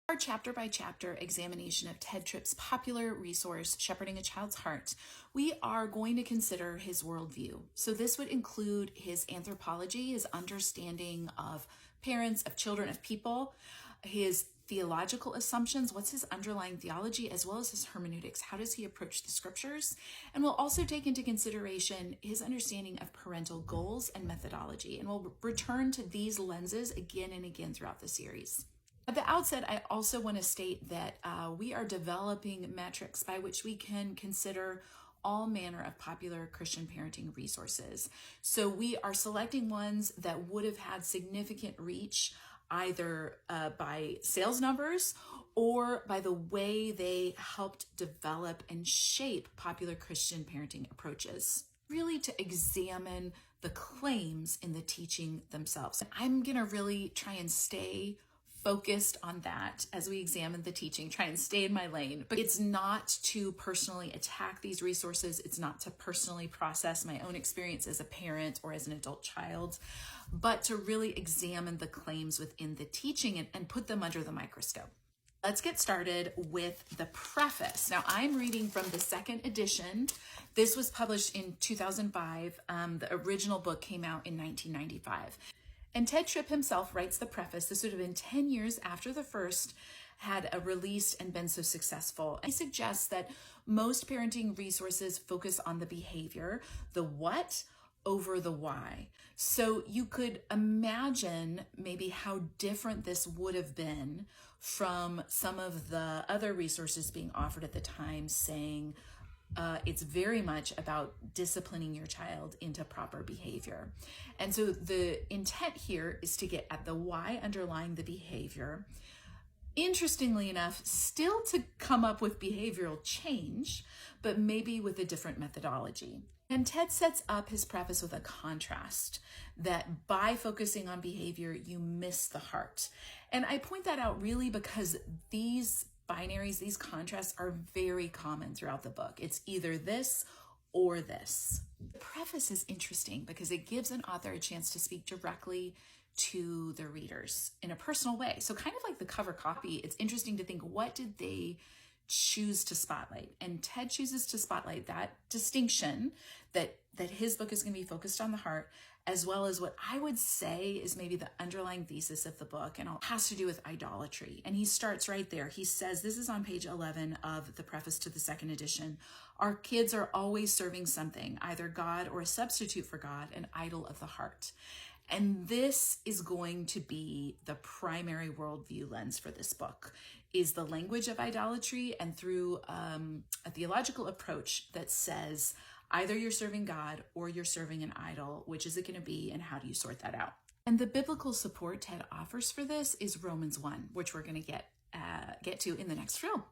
Our chapter-by-chapter examination of Ted Tripp's popular resource, Shepherding a Child's Heart, we are going to consider his worldview. So this would include his anthropology, his understanding of parents, of children, of people, his theological assumptions, what's his underlying theology, as well as his hermeneutics. How does he approach the scriptures? And we'll also take into consideration his understanding of parental goals and methodology. And we'll return to these lenses again and again throughout the series. At the outset, I also want to state that we are developing metrics by which we can consider all manner of popular Christian parenting resources. So we are selecting ones that would have had significant reach either by sales numbers or by the way they helped develop and shape popular Christian parenting approaches, really to examine the claims in the teaching themselves. I'm going to really try and stay focused on that as we examine the teaching, try and stay in my lane. But it's not to personally attack these resources. It's not to personally process my own experience as a parent or as an adult child, but to really examine the claims within the teaching and put them under the microscope. Let's get started with the preface. Now, I'm reading from the second edition. This was published in 2005. The original book came out in 1995. And Ted Tripp himself writes the preface. This would have been 10 years after the first had released and been so successful. And he suggests that most parenting resources focus on the behavior, the what over the why. So you could imagine maybe how different this would have been from some of the other resources being offered at the time, saying, it's very much about disciplining your child into proper behavior. And so the intent here is to get at the why underlying the behavior. Interestingly enough, still to come up with behavioral change, but maybe with a different methodology. And Ted sets up his preface with a contrast that by focusing on behavior, you miss the heart. And I point that out really because these binaries, these contrasts are very common throughout the book. It's either this or this. The preface is interesting because it gives an author a chance to speak directly to the readers in a personal way. So kind of like the cover copy, it's interesting to think, what did they choose to spotlight? And Ted chooses to spotlight that distinction that his book is going to be focused on the heart, as well as what I would say is maybe the underlying thesis of the book, and it has to do with idolatry. And he starts right there. He says, this is on page 11 of the preface to the second edition, our kids are always serving something, either God or a substitute for God, an idol of the heart. And this is going to be the primary worldview lens for this book, is the language of idolatry, and through a theological approach that says, either you're serving God or you're serving an idol. Which is it going to be, and how do you sort that out? And the biblical support Ted offers for this is Romans 1, which we're going to get to in the next drill.